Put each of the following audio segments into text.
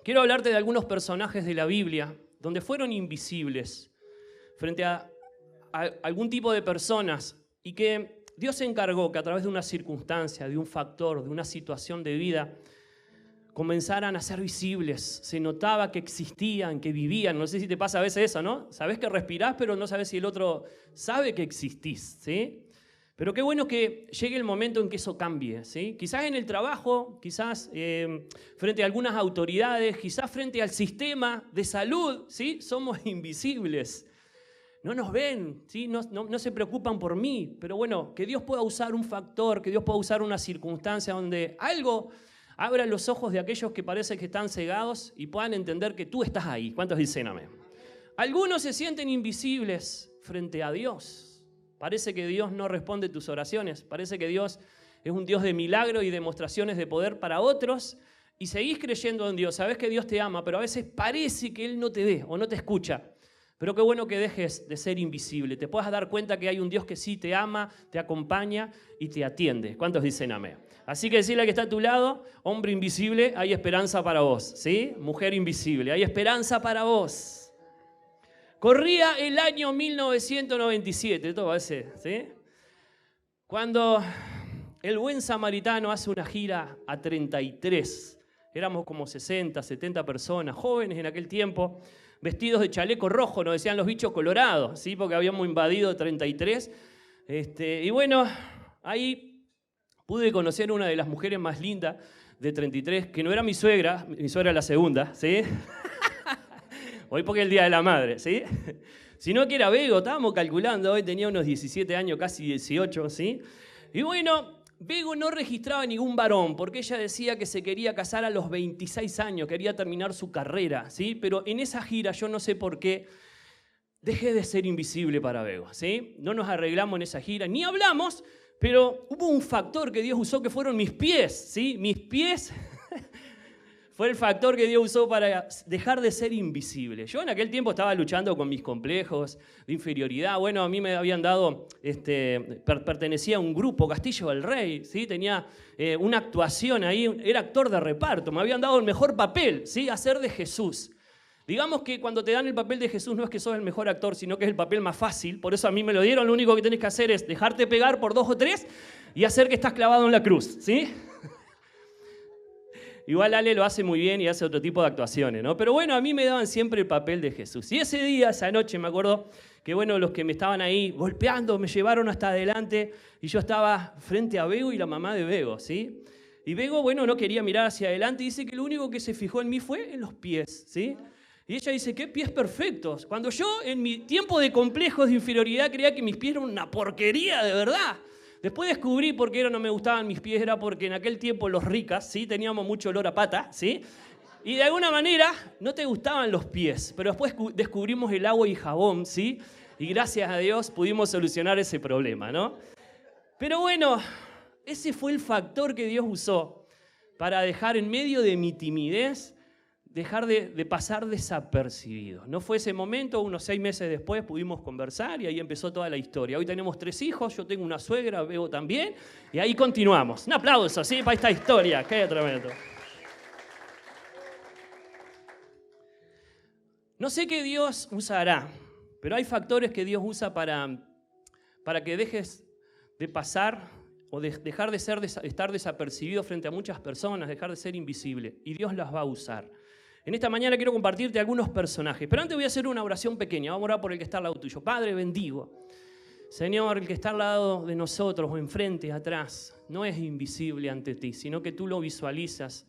Quiero hablarte de algunos personajes de la Biblia donde fueron invisibles frente a algún tipo de personas y que Dios se encargó que a través de una circunstancia, de un factor, de una situación de vida, comenzaran a ser visibles. Se notaba que existían, que vivían. No sé si te pasa a veces eso, ¿no? Sabés que respirás, pero no sabés si el otro sabe que existís, ¿sí? Pero qué bueno que llegue el momento en que eso cambie, ¿sí? Quizás en el trabajo, quizás frente a algunas autoridades, quizás frente al sistema de salud, ¿sí? Somos invisibles. No nos ven, ¿sí? No se preocupan por mí. Pero bueno, que Dios pueda usar un factor, que Dios pueda usar una circunstancia donde algo abra los ojos de aquellos que parece que están cegados y puedan entender que tú estás ahí. ¿Cuántos dicen amén? Algunos se sienten invisibles frente a Dios. Parece que Dios no responde tus oraciones. Parece que Dios es un Dios de milagro y demostraciones de poder para otros. Y seguís creyendo en Dios. Sabés que Dios te ama, pero a veces parece que Él no te ve o no te escucha. Pero qué bueno que dejes de ser invisible. Te puedas dar cuenta que hay un Dios que sí te ama, te acompaña y te atiende. ¿Cuántos dicen amén? Así que decirle al que está a tu lado, hombre invisible, hay esperanza para vos. ¿Sí? Mujer invisible, hay esperanza para vos. Corría el año 1997, esto va a ser, ¿sí? Cuando el buen samaritano hace una gira a 33. Éramos como 60, 70 personas, jóvenes en aquel tiempo, vestidos de chaleco rojo, nos decían los bichos colorados, ¿sí? Porque habíamos invadido 33. Y bueno, ahí pude conocer una de las mujeres más lindas de 33, que no era mi suegra la segunda, ¿sí? Hoy porque es el Día de la Madre, ¿sí? Sino que era Bego, estábamos calculando, hoy tenía unos 17 años, casi 18, ¿sí? Y bueno, Bego no registraba ningún varón, porque ella decía que se quería casar a los 26 años, quería terminar su carrera, ¿sí? Pero en esa gira, yo no sé por qué, dejé de ser invisible para Bego, ¿sí? No nos arreglamos en esa gira, ni hablamos, pero hubo un factor que Dios usó que fueron mis pies, ¿sí? Mis pies fue el factor que Dios usó para dejar de ser invisible. Yo en aquel tiempo estaba luchando con mis complejos de inferioridad. Bueno, a mí me habían dado, pertenecía a un grupo, Castillo del Rey, ¿sí? Tenía una actuación ahí, era actor de reparto, me habían dado el mejor papel, ¿sí? Hacer de Jesús. Digamos que cuando te dan el papel de Jesús no es que sos el mejor actor, sino que es el papel más fácil. Por eso a mí me lo dieron, lo único que tenés que hacer es dejarte pegar por 2 o 3 y hacer que estás clavado en la cruz, ¿sí? Igual Ale lo hace muy bien y hace otro tipo de actuaciones, ¿no? Pero bueno, a mí me daban siempre el papel de Jesús. Y ese día, esa noche, me acuerdo que bueno, los que me estaban ahí golpeando me llevaron hasta adelante y yo estaba frente a Bego y la mamá de Bego, ¿sí? Y Bego, bueno, no quería mirar hacia adelante y dice que lo único que se fijó en mí fue en los pies, ¿sí? Y ella dice, ¿qué pies perfectos? Cuando yo, en mi tiempo de complejos de inferioridad, creía que mis pies eran una porquería, de verdad. Después descubrí por qué no me gustaban mis pies, era porque en aquel tiempo los ricas, ¿sí? Teníamos mucho olor a pata, ¿sí? Y de alguna manera no te gustaban los pies, pero después descubrimos el agua y jabón, ¿sí? Y gracias a Dios pudimos solucionar ese problema, ¿no? Pero bueno, ese fue el factor que Dios usó para dejar en medio de mi timidez, dejar de pasar desapercibido. No fue ese momento, unos 6 meses después pudimos conversar y ahí empezó toda la historia. Hoy tenemos 3 hijos, yo tengo una suegra, Bego también, y ahí continuamos. Un aplauso, ¿sí? Para esta historia, qué tremendo. No sé qué Dios usará, pero hay factores que Dios usa para que dejes de pasar o dejar de estar desapercibido frente a muchas personas, dejar de ser invisible, y Dios las va a usar. En esta mañana quiero compartirte algunos personajes, pero antes voy a hacer una oración pequeña. Vamos a orar por el que está al lado tuyo. Padre, bendigo. Señor, el que está al lado de nosotros, o enfrente, atrás, no es invisible ante ti, sino que tú lo visualizas.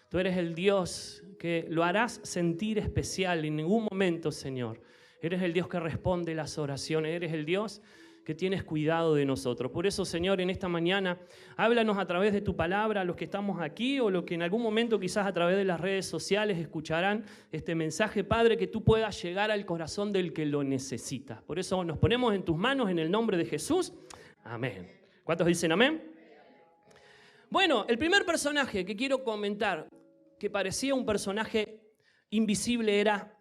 Tú eres el Dios que lo harás sentir especial en ningún momento, Señor. Eres el Dios que responde las oraciones, eres el Dios que tienes cuidado de nosotros. Por eso, Señor, en esta mañana, háblanos a través de tu palabra, a los que estamos aquí o los que en algún momento quizás a través de las redes sociales escucharán este mensaje, Padre, que tú puedas llegar al corazón del que lo necesita. Por eso nos ponemos en tus manos en el nombre de Jesús. Amén. ¿Cuántos dicen amén? Bueno, el primer personaje que quiero comentar, que parecía un personaje invisible, era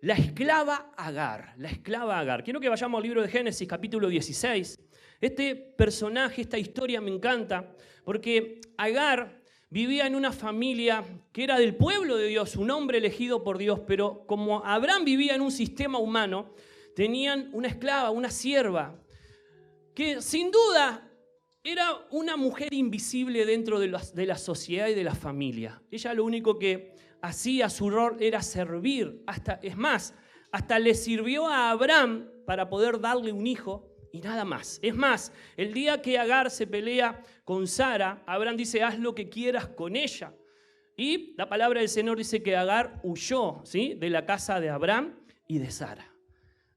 la esclava Agar, la esclava Agar. Quiero que vayamos al libro de Génesis, capítulo 16. Este personaje, esta historia me encanta, porque Agar vivía en una familia que era del pueblo de Dios, un hombre elegido por Dios, pero como Abraham vivía en un sistema humano, tenían una esclava, una sierva, que sin duda era una mujer invisible dentro de la sociedad y de la familia. Ella lo único que hacía, su rol era servir, hasta le sirvió a Abraham para poder darle un hijo y nada más. Es más, el día que Agar se pelea con Sara, Abraham dice, haz lo que quieras con ella. Y la palabra del Señor dice que Agar huyó, ¿sí?, de la casa de Abraham y de Sara.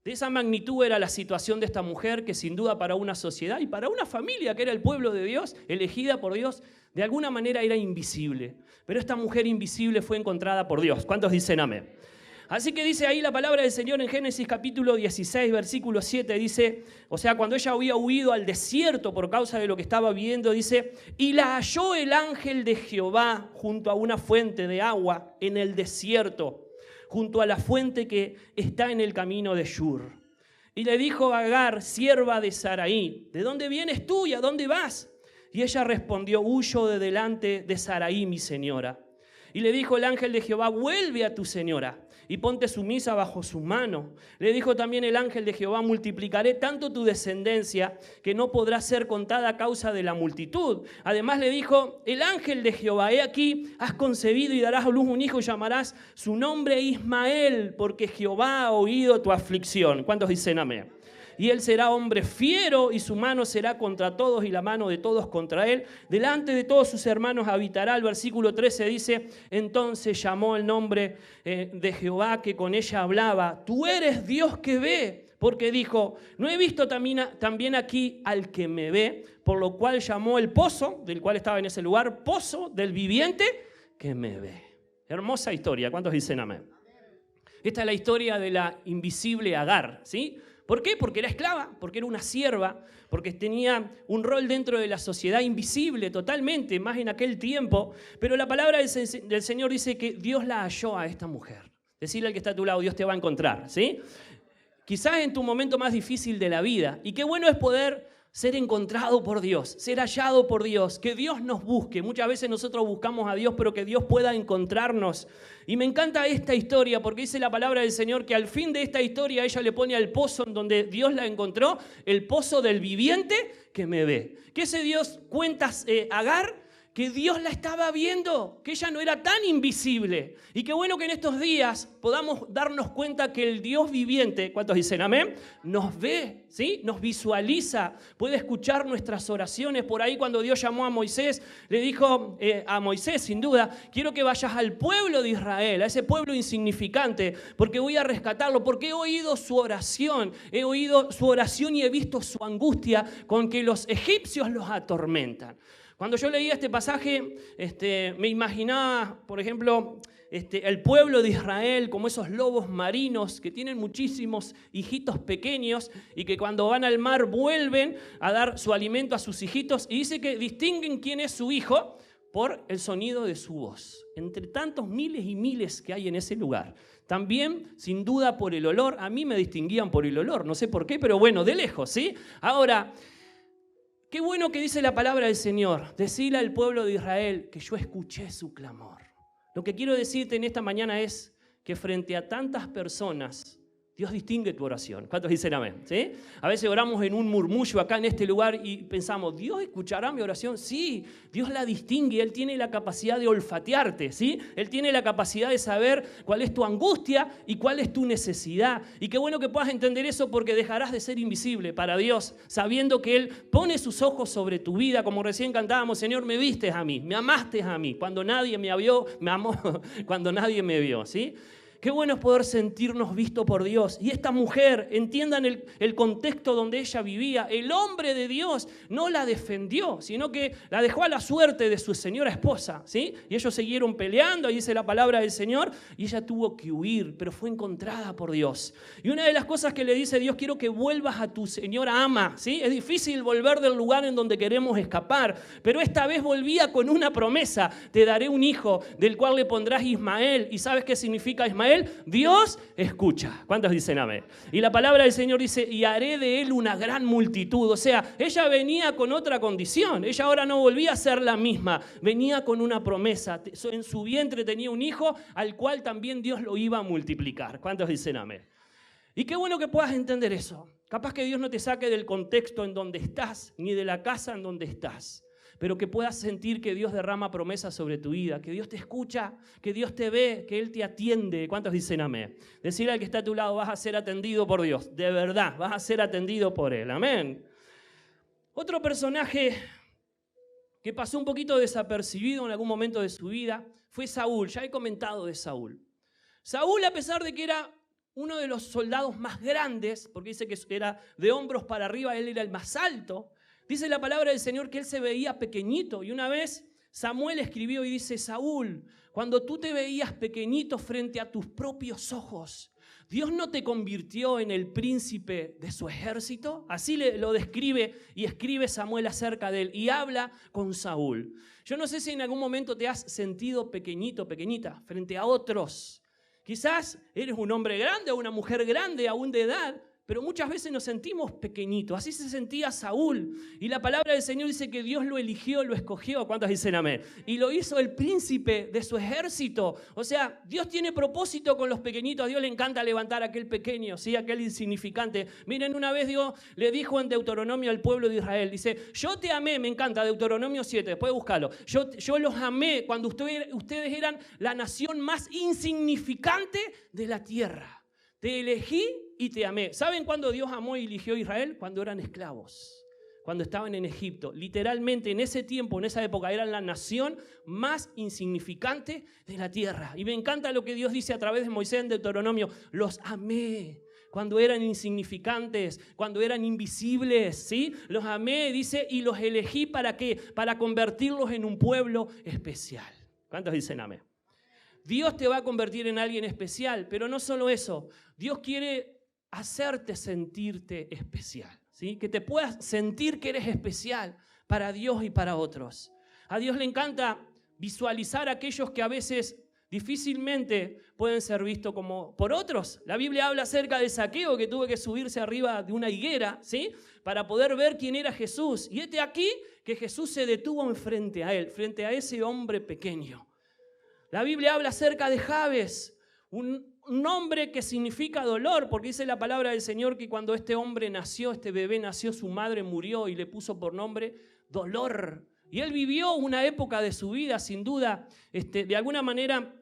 De esa magnitud era la situación de esta mujer que sin duda para una sociedad y para una familia que era el pueblo de Dios, elegida por Dios, de alguna manera era invisible. Pero esta mujer invisible fue encontrada por Dios. ¿Cuántos dicen amén? Así que dice ahí la palabra del Señor en Génesis capítulo 16, versículo 7, dice, o sea, cuando ella había huido al desierto por causa de lo que estaba viviendo, dice, y la halló el ángel de Jehová junto a una fuente de agua en el desierto, junto a la fuente que está en el camino de Shur. Y le dijo a Agar, sierva de Saraí, ¿de dónde vienes tú y a dónde vas? Y ella respondió, huyo de delante de Saraí, mi señora. Y le dijo el ángel de Jehová, vuelve a tu señora y ponte sumisa bajo su mano. Le dijo también el ángel de Jehová, multiplicaré tanto tu descendencia que no podrá ser contada a causa de la multitud. Además le dijo el ángel de Jehová, he aquí, has concebido y darás a luz un hijo y llamarás su nombre Ismael, porque Jehová ha oído tu aflicción. ¿Cuántos dicen amén? Y él será hombre fiero y su mano será contra todos y la mano de todos contra él. Delante de todos sus hermanos habitará. El versículo 13 dice, entonces llamó el nombre de Jehová que con ella hablaba. Tú eres Dios que ve, porque dijo, no he visto también aquí al que me ve, por lo cual llamó el pozo, del cual estaba en ese lugar, pozo del viviente que me ve. Hermosa historia. ¿Cuántos dicen amén? Esta es la historia de la invisible Agar, ¿sí? ¿Por qué? Porque era esclava, porque era una sierva, porque tenía un rol dentro de la sociedad invisible totalmente, más en aquel tiempo. Pero la palabra del Señor dice que Dios la halló a esta mujer. Decirle al que está a tu lado, Dios te va a encontrar, ¿sí? Quizás en tu momento más difícil de la vida. Y qué bueno es poder ser encontrado por Dios, ser hallado por Dios, que Dios nos busque. Muchas veces nosotros buscamos a Dios, pero que Dios pueda encontrarnos. Y me encanta esta historia porque dice la palabra del Señor que al fin de esta historia ella le pone al pozo en donde Dios la encontró, el pozo del viviente que me ve. Que ese Dios cuenta Agar, que Dios la estaba viendo, que ella no era tan invisible. Y qué bueno que en estos días podamos darnos cuenta que el Dios viviente, ¿cuántos dicen amén?, nos ve, ¿sí? Nos visualiza, puede escuchar nuestras oraciones. Por ahí cuando Dios llamó a Moisés, le dijo a Moisés, sin duda, quiero que vayas al pueblo de Israel, a ese pueblo insignificante, porque voy a rescatarlo, porque he oído su oración y he visto su angustia con que los egipcios los atormentan. Cuando yo leía este pasaje, me imaginaba, por ejemplo, el pueblo de Israel como esos lobos marinos que tienen muchísimos hijitos pequeños y que cuando van al mar vuelven a dar su alimento a sus hijitos y dice que distinguen quién es su hijo por el sonido de su voz. Entre tantos miles y miles que hay en ese lugar. También, sin duda, por el olor. A mí me distinguían por el olor, no sé por qué, pero bueno, de lejos, ¿sí? Ahora, qué bueno que dice la palabra del Señor. Decirle al pueblo de Israel que yo escuché su clamor. Lo que quiero decirte en esta mañana es que frente a tantas personas, Dios distingue tu oración. ¿Cuántos dicen amén? ¿Sí? A veces oramos en un murmullo acá en este lugar y pensamos, ¿Dios escuchará mi oración? Sí, Dios la distingue. Él tiene la capacidad de olfatearte, ¿sí? Él tiene la capacidad de saber cuál es tu angustia y cuál es tu necesidad. Y qué bueno que puedas entender eso porque dejarás de ser invisible para Dios, sabiendo que Él pone sus ojos sobre tu vida, como recién cantábamos, Señor, me vistes a mí, me amaste a mí. Cuando nadie me vio, me amó cuando nadie me vio, ¿sí? Qué bueno es poder sentirnos vistos por Dios. Y esta mujer, entiendan el contexto donde ella vivía, el hombre de Dios no la defendió, sino que la dejó a la suerte de su señora esposa, ¿sí? Y ellos siguieron peleando, ahí dice la palabra del Señor, y ella tuvo que huir, pero fue encontrada por Dios. Y una de las cosas que le dice Dios, quiero que vuelvas a tu señora ama, ¿sí? Es difícil volver del lugar en donde queremos escapar, pero esta vez volvía con una promesa, te daré un hijo, del cual le pondrás Ismael. ¿Y sabes qué significa Ismael? Israel, Dios escucha. ¿Cuántos dicen amén? Y la palabra del Señor dice, y haré de él una gran multitud. O sea, ella venía con otra condición. Ella ahora no volvía a ser la misma. Venía con una promesa. En su vientre tenía un hijo al cual también Dios lo iba a multiplicar. ¿Cuántos dicen amén? Y qué bueno que puedas entender eso. Capaz que Dios no te saque del contexto en donde estás, ni de la casa en donde estás, pero que puedas sentir que Dios derrama promesas sobre tu vida, que Dios te escucha, que Dios te ve, que Él te atiende. ¿Cuántos dicen amén? Decirle al que está a tu lado, vas a ser atendido por Dios. De verdad, vas a ser atendido por Él. Amén. Otro personaje que pasó un poquito desapercibido en algún momento de su vida fue Saúl. Ya he comentado de Saúl. Saúl, a pesar de que era uno de los soldados más grandes, porque dice que era de hombros para arriba, él era el más alto. Dice la palabra del Señor que él se veía pequeñito. Y una vez Samuel escribió y dice, Saúl, cuando tú te veías pequeñito frente a tus propios ojos, ¿Dios no te convirtió en el príncipe de su ejército? Así lo describe y escribe Samuel acerca de él y habla con Saúl. Yo no sé si en algún momento te has sentido pequeñito, pequeñita, frente a otros. Quizás eres un hombre grande o una mujer grande aún de edad, pero muchas veces nos sentimos pequeñitos. Así se sentía Saúl. Y la palabra del Señor dice que Dios lo eligió, lo escogió. ¿Cuántos dicen amén? Y lo hizo el príncipe de su ejército. O sea, Dios tiene propósito con los pequeñitos. A Dios le encanta levantar a aquel pequeño, ¿sí? Aquel insignificante. Miren, una vez Dios le dijo en Deuteronomio al pueblo de Israel, dice, yo te amé, me encanta, Deuteronomio 7, después búscalo. Yo los amé cuando ustedes eran la nación más insignificante de la tierra. Te elegí y te amé. ¿Saben cuándo Dios amó y eligió a Israel? Cuando eran esclavos, cuando estaban en Egipto. Literalmente en ese tiempo, en esa época, eran la nación más insignificante de la tierra. Y me encanta lo que Dios dice a través de Moisés en Deuteronomio. Los amé cuando eran insignificantes, cuando eran invisibles, ¿sí? Los amé, dice, y los elegí ¿para qué? Para convertirlos en un pueblo especial. ¿Cuántos dicen amén? Dios te va a convertir en alguien especial, pero no solo eso. Dios quiere hacerte sentirte especial, ¿sí? Que te puedas sentir que eres especial para Dios y para otros. A Dios le encanta visualizar a aquellos que a veces difícilmente pueden ser vistos como por otros. La Biblia habla acerca de Zaqueo, que tuvo que subirse arriba de una higuera, ¿sí? Para poder ver quién era Jesús. Y este aquí que Jesús se detuvo enfrente a él, frente a ese hombre pequeño. La Biblia habla acerca de Jabes, un nombre que significa dolor, porque dice la palabra del Señor que cuando este hombre nació, este bebé nació, su madre murió y le puso por nombre dolor. Y él vivió una época de su vida, sin duda, de alguna manera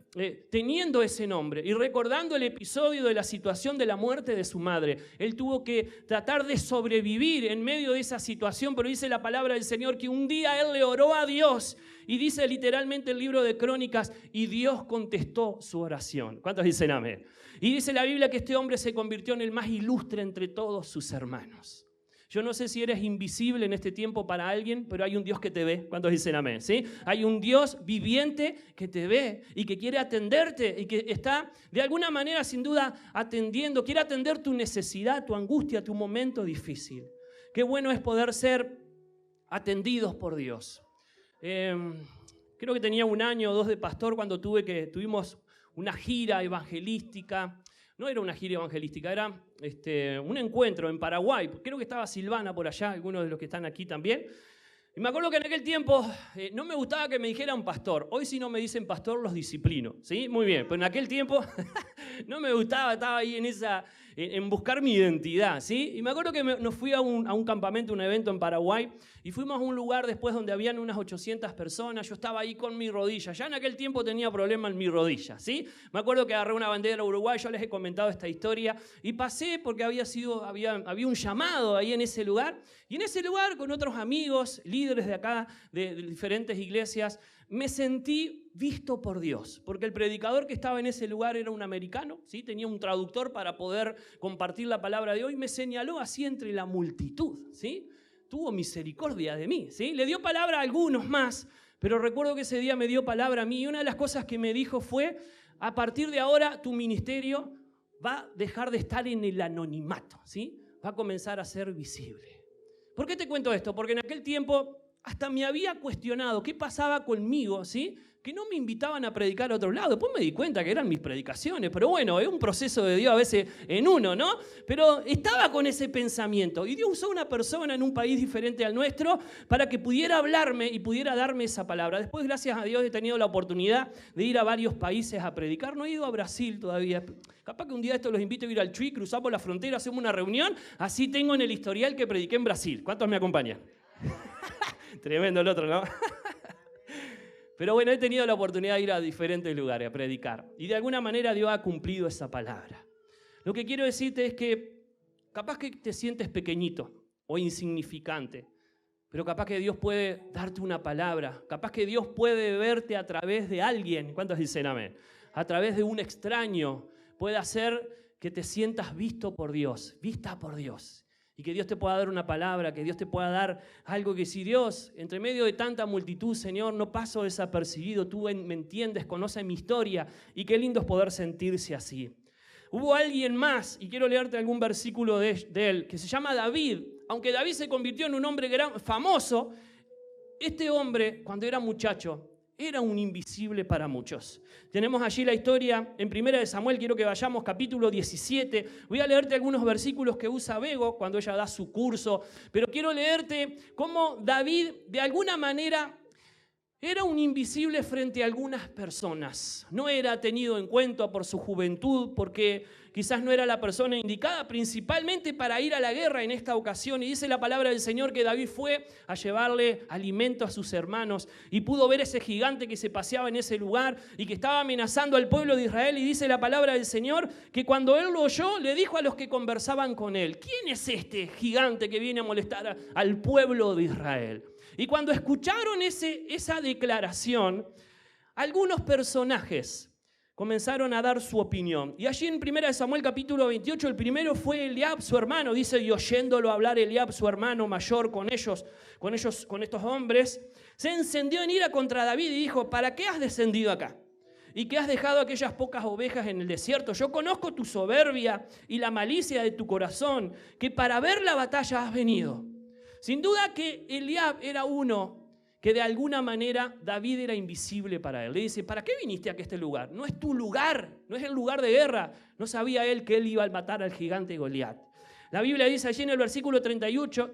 teniendo ese nombre y recordando el episodio de la situación de la muerte de su madre. Él tuvo que tratar de sobrevivir en medio de esa situación, pero dice la palabra del Señor que un día él le oró a Dios y dice literalmente el libro de Crónicas, y Dios contestó su oración. ¿Cuántos dicen amén? Y dice la Biblia que este hombre se convirtió en el más ilustre entre todos sus hermanos. Yo no sé si eres invisible en este tiempo para alguien, pero hay un Dios que te ve. ¿Cuántos dicen amén? ¿Sí? Hay un Dios viviente que te ve y que quiere atenderte y que está de alguna manera sin duda atendiendo, quiere atender tu necesidad, tu angustia, tu momento difícil. Qué bueno es poder ser atendidos por Dios. Creo que tenía 1 año o 2 de pastor cuando tuvimos una gira evangelística. No era una gira evangelística, era un encuentro en Paraguay. Creo que estaba Silvana por allá, algunos de los que están aquí también. Y me acuerdo que en aquel tiempo no me gustaba que me dijeran pastor. Hoy si no me dicen pastor los disciplino, ¿sí? Muy bien, pero en aquel tiempo no me gustaba, estaba ahí en buscar mi identidad, ¿sí? Y me acuerdo que nos fui a un campamento, un evento en Paraguay, y fuimos a un lugar después donde habían unas 800 personas. Yo estaba ahí con mi rodilla. Ya en aquel tiempo tenía problema en mi rodilla, ¿sí? Me acuerdo que agarré una bandera uruguaya, yo les he comentado esta historia, y pasé porque había un llamado ahí en ese lugar, y en ese lugar con otros amigos, líderes de acá, de diferentes iglesias, me sentí visto por Dios, porque el predicador que estaba en ese lugar era un americano, ¿sí? Tenía un traductor para poder compartir la palabra de hoy, y me señaló así entre la multitud, ¿sí? Tuvo misericordia de mí, ¿sí? Le dio palabra a algunos más, pero recuerdo que ese día me dio palabra a mí, y una de las cosas que me dijo fue, a partir de ahora tu ministerio va a dejar de estar en el anonimato, ¿sí? Va a comenzar a ser visible. ¿Por qué te cuento esto? Porque en aquel tiempo hasta me había cuestionado qué pasaba conmigo, ¿sí? que no me invitaban a predicar a otro lado. Después me di cuenta que eran mis predicaciones, pero bueno, es un proceso de Dios a veces en uno, ¿no? Pero estaba con ese pensamiento y Dios usó una persona en un país diferente al nuestro para que pudiera hablarme y pudiera darme esa palabra. Después, gracias a Dios, he tenido la oportunidad de ir a varios países a predicar. No he ido a Brasil todavía. Capaz que un día esto los invito a ir al Chuy, cruzamos la frontera, hacemos una reunión, así tengo en el historial que prediqué en Brasil. ¿Cuántos me acompañan? Tremendo el otro, ¿no? Pero bueno, he tenido la oportunidad de ir a diferentes lugares a predicar. Y de alguna manera Dios ha cumplido esa palabra. Lo que quiero decirte es que capaz que te sientes pequeñito o insignificante, pero capaz que Dios puede darte una palabra. Capaz que Dios puede verte a través de alguien. ¿Cuántos dicen amén? A través de un extraño. Puede hacer que te sientas visto por Dios, vista por Dios. Y que Dios te pueda dar una palabra, que Dios te pueda dar algo que si Dios, entre medio de tanta multitud, Señor, no paso desapercibido, tú me entiendes, conoces mi historia, y qué lindo es poder sentirse así. Hubo alguien más, y quiero leerte algún versículo de él, que se llama David. Aunque David se convirtió en un hombre famoso, este hombre, cuando era muchacho, era un invisible para muchos. Tenemos allí la historia en 1 Samuel, quiero que vayamos, capítulo 17. Voy a leerte algunos versículos que usa Bego cuando ella da su curso, pero quiero leerte cómo David, de alguna manera, era un invisible frente a algunas personas. No era tenido en cuenta por su juventud, porque quizás no era la persona indicada, principalmente para ir a la guerra en esta ocasión. Y dice la palabra del Señor que David fue a llevarle alimento a sus hermanos y pudo ver ese gigante que se paseaba en ese lugar y que estaba amenazando al pueblo de Israel. Y dice la palabra del Señor que cuando él lo oyó, le dijo a los que conversaban con él: ¿quién es este gigante que viene a molestar al pueblo de Israel? Y cuando escucharon esa declaración, algunos personajes comenzaron a dar su opinión. Y allí en 1 Samuel capítulo 28, el primero fue Eliab, su hermano. Dice, y oyéndolo hablar Eliab, su hermano mayor, con estos hombres, se encendió en ira contra David y dijo: ¿para qué has descendido acá? ¿Y qué has dejado aquellas pocas ovejas en el desierto? Yo conozco tu soberbia y la malicia de tu corazón, que para ver la batalla has venido. Sin duda que Eliab era uno que de alguna manera David era invisible para él. Le dice: ¿para qué viniste a este lugar? No es tu lugar, no es el lugar de guerra. No sabía él que él iba a matar al gigante Goliat. La Biblia dice allí en el versículo 31,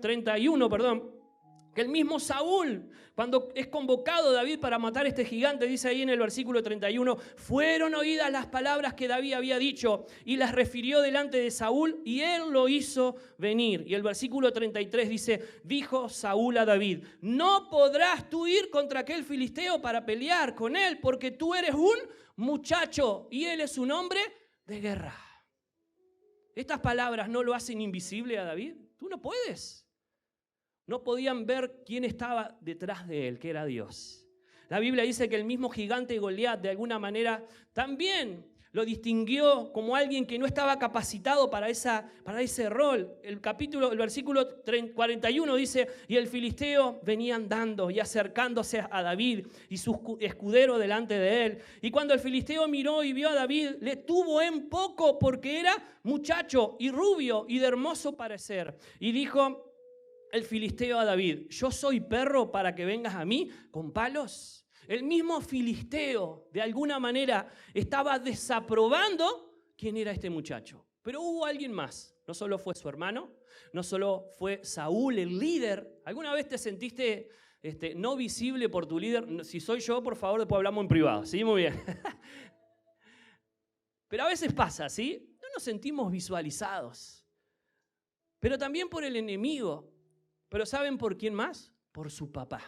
que el mismo Saúl, cuando es convocado David para matar a este gigante, dice ahí en el versículo 31, fueron oídas las palabras que David había dicho y las refirió delante de Saúl y él lo hizo venir. Y el versículo 33 dice, dijo Saúl a David: no podrás tú ir contra aquel filisteo para pelear con él, porque tú eres un muchacho y él es un hombre de guerra. Estas palabras no lo hacen invisible a David. Tú no puedes. No podían ver quién estaba detrás de él, que era Dios. La Biblia dice que el mismo gigante Goliat de alguna manera también lo distinguió como alguien que no estaba capacitado para ese rol. El versículo 41 dice, y el filisteo venía andando y acercándose a David y su escudero delante de él. Y cuando el filisteo miró y vio a David, le tuvo en poco porque era muchacho y rubio y de hermoso parecer. Y dijo el filisteo a David: ¿yo soy perro para que vengas a mí con palos? El mismo filisteo, de alguna manera, estaba desaprobando quién era este muchacho. Pero hubo alguien más. No solo fue su hermano, no solo fue Saúl, el líder. ¿Alguna vez te sentiste no visible por tu líder? Si soy yo, por favor, después hablamos en privado. ¿Sí? Muy bien. Pero a veces pasa, ¿sí? No nos sentimos visualizados. Pero también por el enemigo. ¿Pero saben por quién más? Por su papá.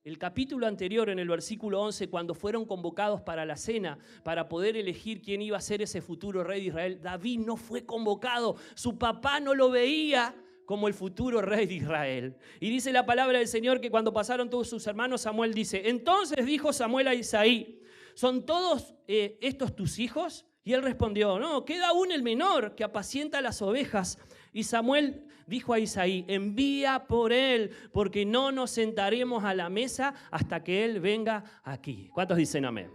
El capítulo anterior, en el versículo 11, cuando fueron convocados para la cena, para poder elegir quién iba a ser ese futuro rey de Israel, David no fue convocado. Su papá no lo veía como el futuro rey de Israel. Y dice la palabra del Señor que cuando pasaron todos sus hermanos, Samuel dice: entonces dijo Samuel a Isaí: ¿son todos estos tus hijos? Y él respondió: no, queda aún el menor que apacienta las ovejas. Y Samuel dijo a Isaí: envía por él, porque no nos sentaremos a la mesa hasta que él venga aquí. ¿Cuántos dicen amén?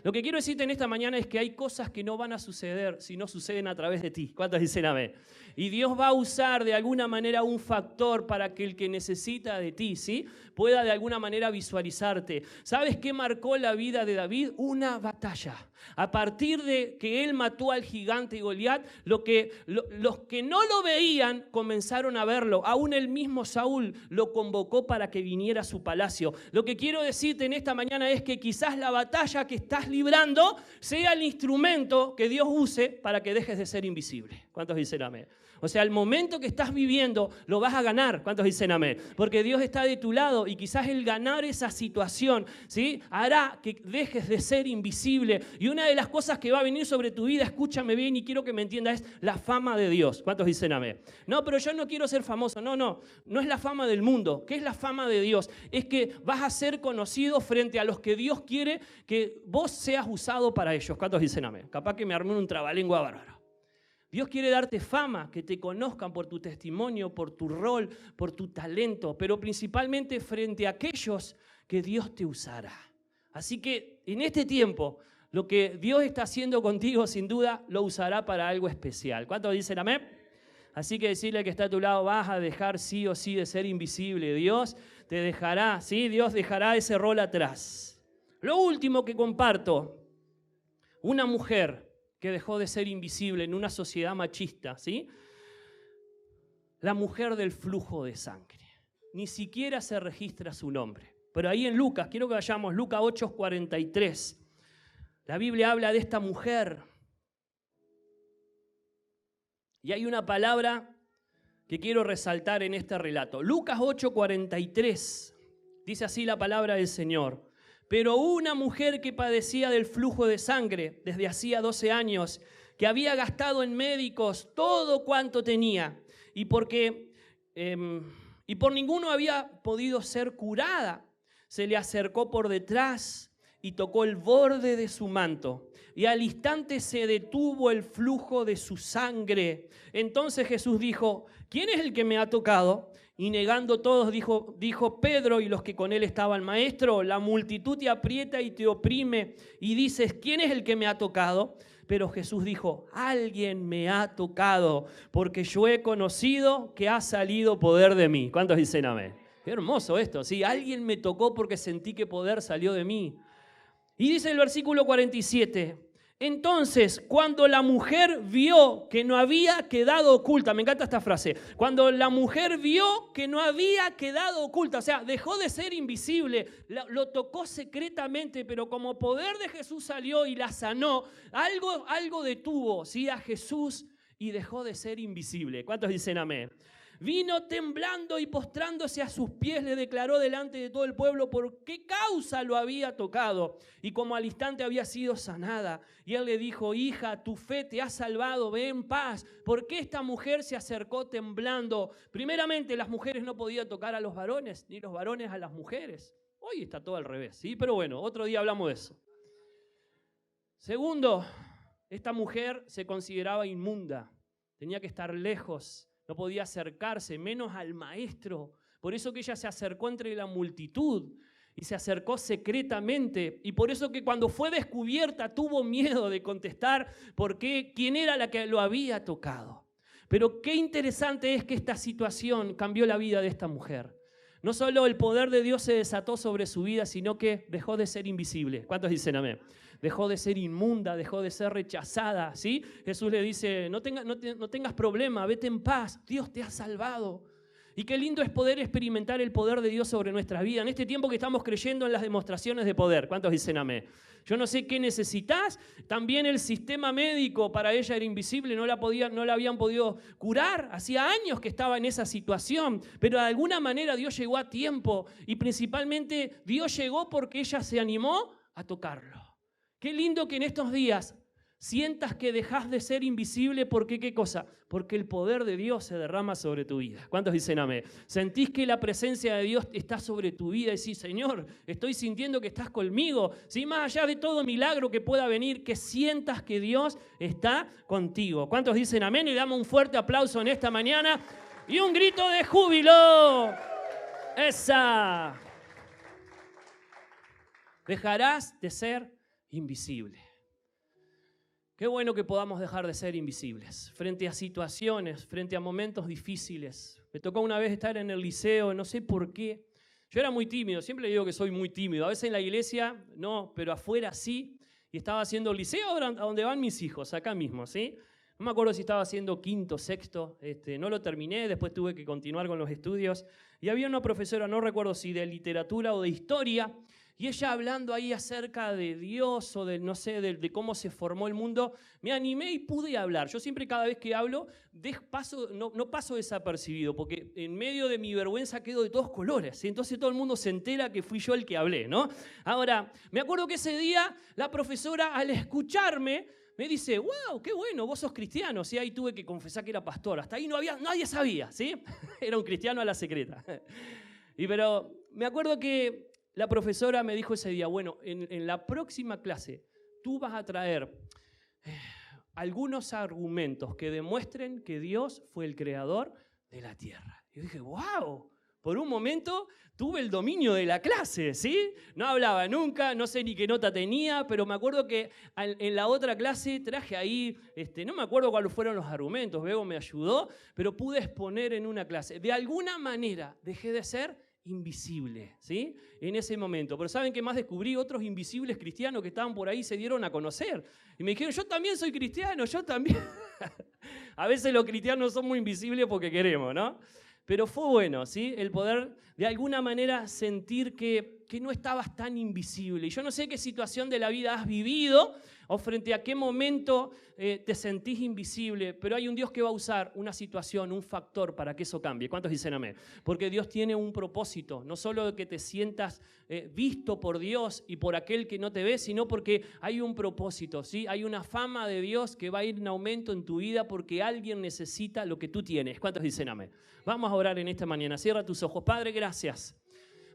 Lo que quiero decirte en esta mañana es que hay cosas que no van a suceder si no suceden a través de ti. ¿Cuántos dicen amén? Y Dios va a usar de alguna manera un factor para que el que necesita de ti, ¿sí?, pueda de alguna manera visualizarte. ¿Sabes qué marcó la vida de David? Una batalla. A partir de que él mató al gigante Goliat, los que no lo veían comenzaron a verlo. Aún el mismo Saúl lo convocó para que viniera a su palacio. Lo que quiero decirte en esta mañana es que quizás la batalla que estás librando sea el instrumento que Dios use para que dejes de ser invisible. ¿Cuántos dicen amén? O sea, el momento que estás viviendo lo vas a ganar. ¿Cuántos dicen amén? Porque Dios está de tu lado y quizás el ganar esa situación, ¿sí?, hará que dejes de ser invisible. Y una de las cosas que va a venir sobre tu vida, escúchame bien y quiero que me entiendas, es la fama de Dios. ¿Cuántos dicen amén? No, pero yo no quiero ser famoso. No es la fama del mundo. ¿Qué es la fama de Dios? Es que vas a ser conocido frente a los que Dios quiere que vos seas usado para ellos. ¿Cuántos dicen amén? Capaz que me armé un trabalengua bárbaro. Dios quiere darte fama, que te conozcan por tu testimonio, por tu rol, por tu talento, pero principalmente frente a aquellos que Dios te usará. Así que en este tiempo, lo que Dios está haciendo contigo, sin duda, lo usará para algo especial. ¿Cuántos dicen amén? Así que decirle que está a tu lado, vas a dejar sí o sí de ser invisible. Dios te dejará, ¿sí? Dios dejará ese rol atrás. Lo último que comparto, una mujer que dejó de ser invisible en una sociedad machista, ¿sí? La mujer del flujo de sangre. Ni siquiera se registra su nombre. Pero ahí en Lucas, quiero que vayamos, Lucas 8:43. La Biblia habla de esta mujer. Y hay una palabra que quiero resaltar en este relato. Lucas 8:43. Dice así la palabra del Señor. Pero una mujer que padecía del flujo de sangre desde hacía 12 años, que había gastado en médicos todo cuanto tenía, y por ninguno había podido ser curada, se le acercó por detrás y tocó el borde de su manto. Y al instante se detuvo el flujo de su sangre. Entonces Jesús dijo, ¿quién es el que me ha tocado? Y negando todos, dijo Pedro y los que con él estaban, Maestro, la multitud te aprieta y te oprime. Y dices, ¿quién es el que me ha tocado? Pero Jesús dijo, alguien me ha tocado, porque yo he conocido que ha salido poder de mí. ¿Cuántos dicen amén? Qué hermoso esto, ¿sí? Alguien me tocó porque sentí que poder salió de mí. Y dice el versículo 47, entonces cuando la mujer vio que no había quedado oculta, me encanta esta frase, cuando la mujer vio que no había quedado oculta, o sea, dejó de ser invisible, lo tocó secretamente, pero como poder de Jesús salió y la sanó, algo detuvo, ¿sí?, a Jesús y dejó de ser invisible. ¿Cuántos dicen amén? Vino temblando y postrándose a sus pies, le declaró delante de todo el pueblo por qué causa lo había tocado y como al instante había sido sanada. Y él le dijo, hija, tu fe te ha salvado, ve en paz. ¿Por qué esta mujer se acercó temblando? Primeramente, las mujeres no podían tocar a los varones, ni los varones a las mujeres. Hoy está todo al revés, ¿sí? Pero bueno, otro día hablamos de eso. Segundo, esta mujer se consideraba inmunda, tenía que estar lejos. No podía acercarse, menos al maestro. Por eso que ella se acercó entre la multitud y se acercó secretamente. Y por eso que cuando fue descubierta tuvo miedo de contestar quién era la que lo había tocado. Pero qué interesante es que esta situación cambió la vida de esta mujer. No solo el poder de Dios se desató sobre su vida, sino que dejó de ser invisible. ¿Cuántos dicen amén? Dejó de ser inmunda, dejó de ser rechazada, ¿sí? Jesús le dice, no tengas problema, vete en paz, Dios te ha salvado. Y qué lindo es poder experimentar el poder de Dios sobre nuestra vida. En este tiempo que estamos creyendo en las demostraciones de poder. ¿Cuántos dicen amén? Yo no sé qué necesitas. También el sistema médico para ella era invisible, no la habían podido curar. Hacía años que estaba en esa situación. Pero de alguna manera Dios llegó a tiempo. Y principalmente Dios llegó porque ella se animó a tocarlo. Qué lindo que en estos días sientas que dejas de ser invisible. ¿Por qué? ¿Qué cosa? Porque el poder de Dios se derrama sobre tu vida. ¿Cuántos dicen amén? Sentís que la presencia de Dios está sobre tu vida y decís, Señor, estoy sintiendo que estás conmigo. ¿Sí? Más allá de todo milagro que pueda venir, que sientas que Dios está contigo. ¿Cuántos dicen amén? Y damos un fuerte aplauso en esta mañana y un grito de júbilo. ¡Esa! Dejarás de ser invisible. Qué bueno que podamos dejar de ser invisibles frente a situaciones, frente a momentos difíciles. Me tocó una vez estar en el liceo, no sé por qué. Yo era muy tímido, siempre digo que soy muy tímido. A veces en la iglesia no, pero afuera sí. Y estaba haciendo liceo a donde van mis hijos, acá mismo, ¿sí? No me acuerdo si estaba haciendo quinto, sexto, no lo terminé, después tuve que continuar con los estudios. Y había una profesora, no recuerdo si de literatura o de historia, y ella hablando ahí acerca de Dios o de, no sé, de cómo se formó el mundo, me animé y pude hablar. Yo siempre cada vez que hablo no paso desapercibido, porque en medio de mi vergüenza quedo de todos colores, ¿sí? Entonces todo el mundo se entera que fui yo el que hablé, ¿no? Ahora, me acuerdo que ese día la profesora al escucharme me dice, wow, qué bueno, vos sos cristiano. ¿Sí? Ahí tuve que confesar que era pastor. Hasta ahí nadie sabía, ¿sí? Era un cristiano a la secreta. Pero me acuerdo que la profesora me dijo ese día, bueno, en la próxima clase tú vas a traer algunos argumentos que demuestren que Dios fue el creador de la tierra. Y yo dije, wow, por un momento tuve el dominio de la clase, ¿sí? No hablaba nunca, no sé ni qué nota tenía, pero me acuerdo que en la otra clase traje ahí, no me acuerdo cuáles fueron los argumentos, luego me ayudó, pero pude exponer en una clase. De alguna manera dejé de ser invisible, ¿sí? En ese momento. Pero ¿saben qué más descubrí? Otros invisibles cristianos que estaban por ahí se dieron a conocer. Y me dijeron, yo también soy cristiano, yo también. A veces los cristianos somos invisibles porque queremos, ¿no? Pero fue bueno, ¿sí? El poder de alguna manera sentir que no estabas tan invisible. Y yo no sé qué situación de la vida has vivido o frente a qué momento te sentís invisible, pero hay un Dios que va a usar una situación, un factor para que eso cambie. ¿Cuántos dicen amén? Porque Dios tiene un propósito, no solo de que te sientas visto por Dios y por aquel que no te ve, sino porque hay un propósito, ¿sí? Hay una fama de Dios que va a ir en aumento en tu vida porque alguien necesita lo que tú tienes. ¿Cuántos dicen amén? Vamos a orar en esta mañana. Cierra tus ojos. Padre, gracias.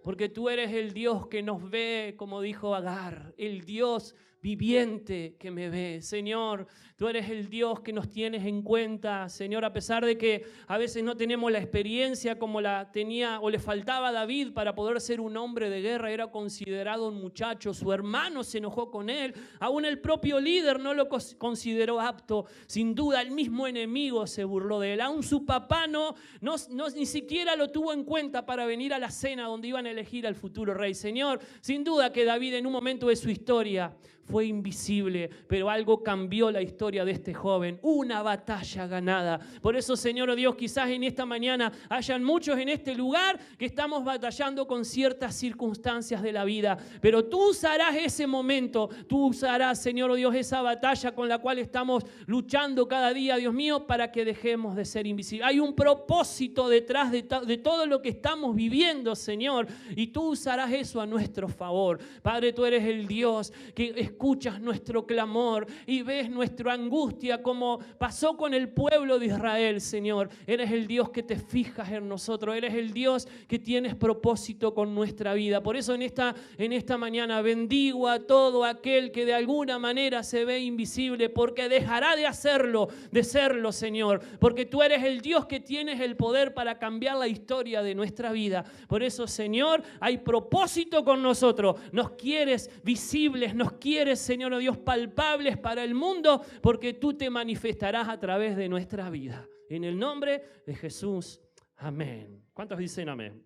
Porque tú eres el Dios que nos ve, como dijo Agar, el Dios viviente que me ve. Señor, tú eres el Dios que nos tienes en cuenta. Señor, a pesar de que a veces no tenemos la experiencia como la tenía o le faltaba a David para poder ser un hombre de guerra, era considerado un muchacho, su hermano se enojó con él, aún el propio líder no lo consideró apto. Sin duda, el mismo enemigo se burló de él. Aún su papá ni siquiera lo tuvo en cuenta para venir a la cena donde iban a elegir al futuro rey. Señor, sin duda que David en un momento de su historia fue invisible, pero algo cambió la historia de este joven, una batalla ganada. Por eso, Señor Dios, quizás en esta mañana hayan muchos en este lugar que estamos batallando con ciertas circunstancias de la vida, pero tú usarás ese momento, tú usarás, Señor Dios, esa batalla con la cual estamos luchando cada día, Dios mío, para que dejemos de ser invisibles. Hay un propósito detrás de todo lo que estamos viviendo, Señor, y tú usarás eso a nuestro favor. Padre, tú eres el Dios que escuchas nuestro clamor y ves nuestra angustia como pasó con el pueblo de Israel, Señor. Eres el Dios que te fijas en nosotros, eres el Dios que tienes propósito con nuestra vida. Por eso en esta mañana bendigo a todo aquel que de alguna manera se ve invisible, porque dejará de hacerlo, de serlo, Señor, porque tú eres el Dios que tienes el poder para cambiar la historia de nuestra vida. Por eso, Señor, hay propósito con nosotros, nos quieres visibles, nos quieres, Señor Dios, palpables para el mundo, porque tú te manifestarás a través de nuestra vida. En el nombre de Jesús, amén. ¿Cuántos dicen amén?